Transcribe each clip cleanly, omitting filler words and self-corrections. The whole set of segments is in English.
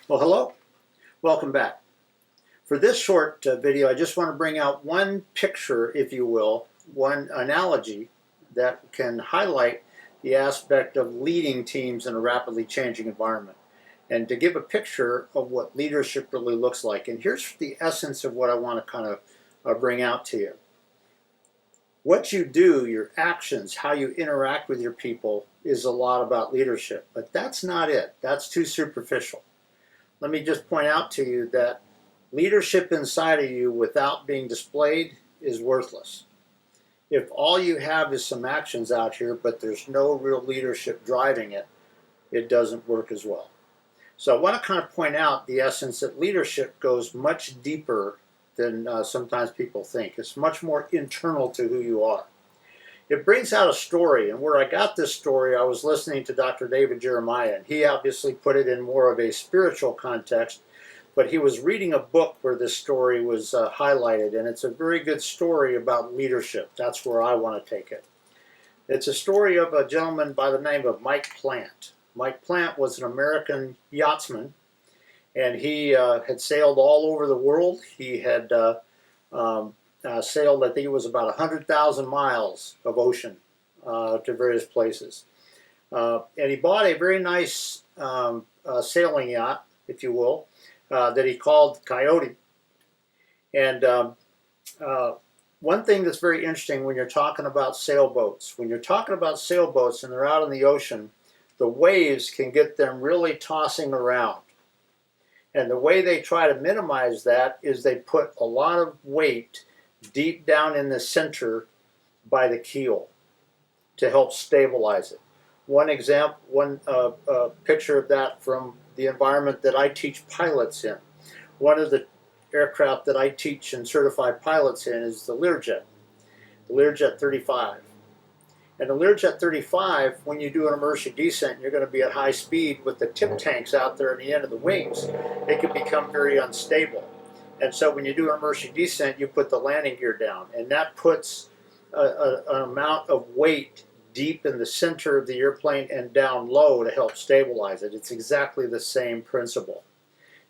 Well, hello. Welcome back. For this short video, I just want to bring out one picture, if you will, one analogy that can highlight the aspect of leading teams in a rapidly changing environment and to give a picture of what leadership really looks like. And here's the essence of what I want to kind of bring out to you. What you do, your actions, how you interact with your people is a lot about leadership, but that's not it. That's too superficial. Let me just point out to you that leadership inside of you without being displayed is worthless. If all you have is some actions out here, but there's no real leadership driving it, it doesn't work as well. So I want to kind of point out the essence that leadership goes much deeper than sometimes people think. It's much more internal to who you are. It brings out a story, and where I got this story, I was listening to Dr. David Jeremiah, and he obviously put it in more of a spiritual context, but he was reading a book where this story was highlighted, and it's a very good story about leadership. That's where I want to take it. It's a story of a gentleman by the name of Mike Plant. Mike Plant was an American yachtsman, and he had sailed all over the world. He had sailed, I think it was about 100,000 miles of ocean to various places. And he bought a very nice sailing yacht, if you will, that he called Coyote. And one thing that's very interesting when you're talking about sailboats, when you're talking about sailboats and they're out in the ocean, the waves can get them really tossing around. And the way they try to minimize that is they put a lot of weight deep down in the center by the keel to help stabilize it. One example, one picture of that from the environment that I teach pilots in. One of the aircraft that I teach and certify pilots in is the Learjet 35. And the Learjet 35, when you do an emergency descent, you're going to be at high speed with the tip tanks out there at the end of the wings. It can become very unstable. And so when you do an emergency descent, you put the landing gear down, and that puts an amount of weight deep in the center of the airplane and down low to help stabilize it. It's exactly the same principle.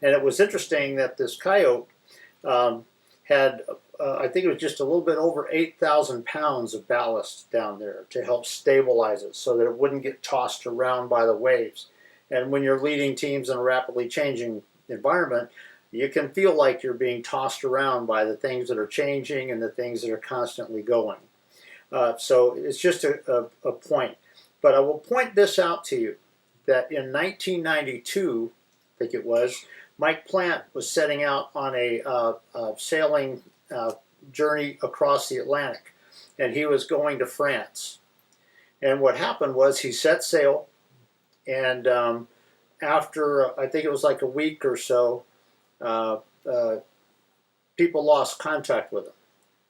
And it was interesting that this Coyote had, I think it was just a little bit over 8,000 pounds of ballast down there to help stabilize it so that it wouldn't get tossed around by the waves. And when you're leading teams in a rapidly changing environment, you can feel like you're being tossed around by the things that are changing and the things that are constantly going. So it's just a point. But I will point this out to you, that in 1992, I think it was, Mike Plant was setting out on a sailing journey across the Atlantic, and he was going to France. And what happened was he set sail, and after, I think it was like a week or so, people lost contact with him.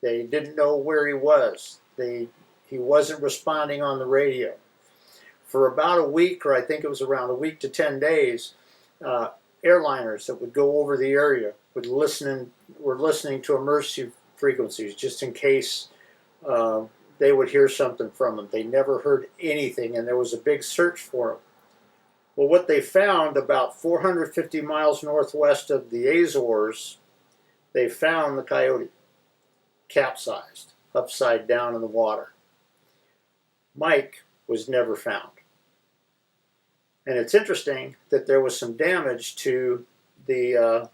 They didn't know where he was. He wasn't responding on the radio. For about a week, or I think it was around a week to 10 days, airliners that would go over the area were listening to emergency frequencies just in case they would hear something from him. They never heard anything, and there was a big search for him. Well, what they found about 450 miles northwest of the Azores, they found the Coyote, capsized, upside down in the water. Mike was never found. And it's interesting that there was some damage to the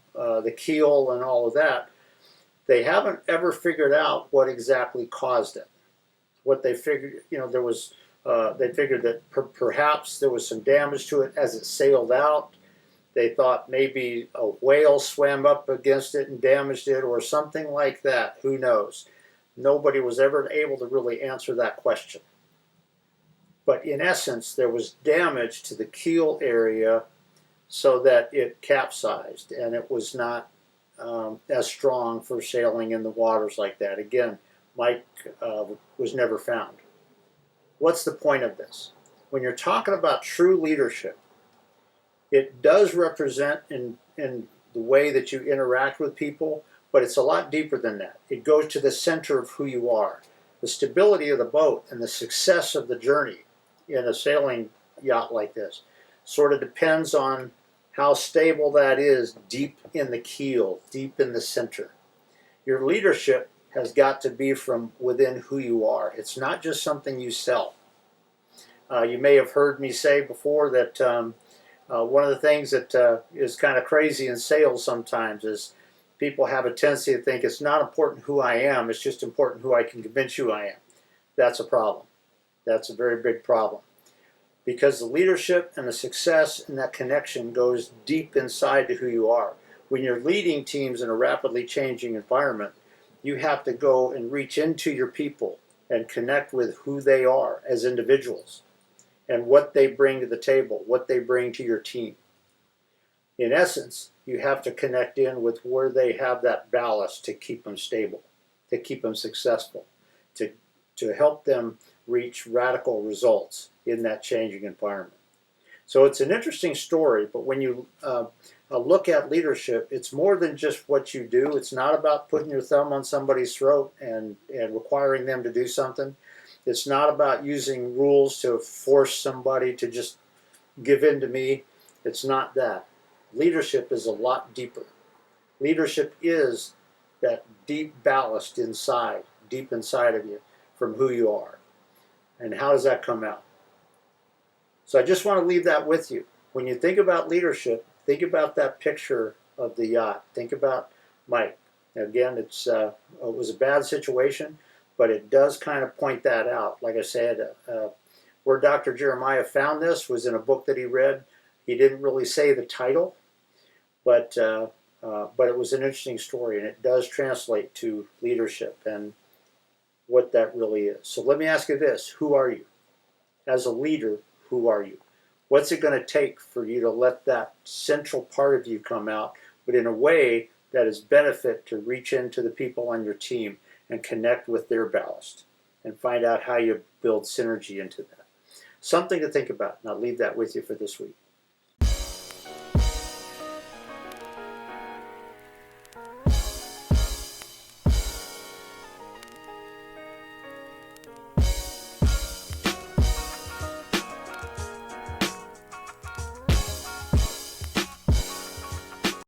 keel and all of that. They haven't ever figured out what exactly caused it. What they figured, there was, they figured that perhaps there was some damage to it as it sailed out. They thought maybe a whale swam up against it and damaged it or something like that. Who knows? Nobody was ever able to really answer that question. But in essence, there was damage to the keel area so that it capsized, and it was not as strong for sailing in the waters like that. Again, Mike was never found. What's the point of this? When you're talking about true leadership, it does represent in the way that you interact with people, but it's a lot deeper than that. It goes to the center of who you are. The stability of the boat and the success of the journey in a sailing yacht like this sort of depends on how stable that is deep in the keel, deep in the center. Your leadership has got to be from within who you are. It's not just something you sell. You may have heard me say before that one of the things that is kind of crazy in sales sometimes is people have a tendency to think it's not important who I am, it's just important who I can convince you I am. That's a problem. That's a very big problem. Because the leadership and the success and that connection goes deep inside to who you are. When you're leading teams in a rapidly changing environment, you have to go and reach into your people and connect with who they are as individuals and what they bring to the table, what they bring to your team. In essence, you have to connect in with where they have that ballast to keep them stable, to keep them successful, to help them reach radical results in that changing environment. So it's an interesting story, but when you look at leadership, it's more than just what you do. It's not about putting your thumb on somebody's throat and requiring them to do something. It's not about using rules to force somebody to just give in to me. It's not that. Leadership is a lot deeper. Leadership is that deep ballast inside, deep inside of you from who you are. And how does that come out? So I just want to leave that with you. When you think about leadership, think about that picture of the yacht. Think about Mike. Again, it was a bad situation, but it does kind of point that out. Like I said, where Dr. Jeremiah found this was in a book that he read. He didn't really say the title, but it was an interesting story, and it does translate to leadership and what that really is. So let me ask you this. Who are you? As a leader, who are you? What's it going to take for you to let that central part of you come out, but in a way that is benefit to reach into the people on your team and connect with their ballast and find out how you build synergy into that? Something to think about, and I'll leave that with you for this week.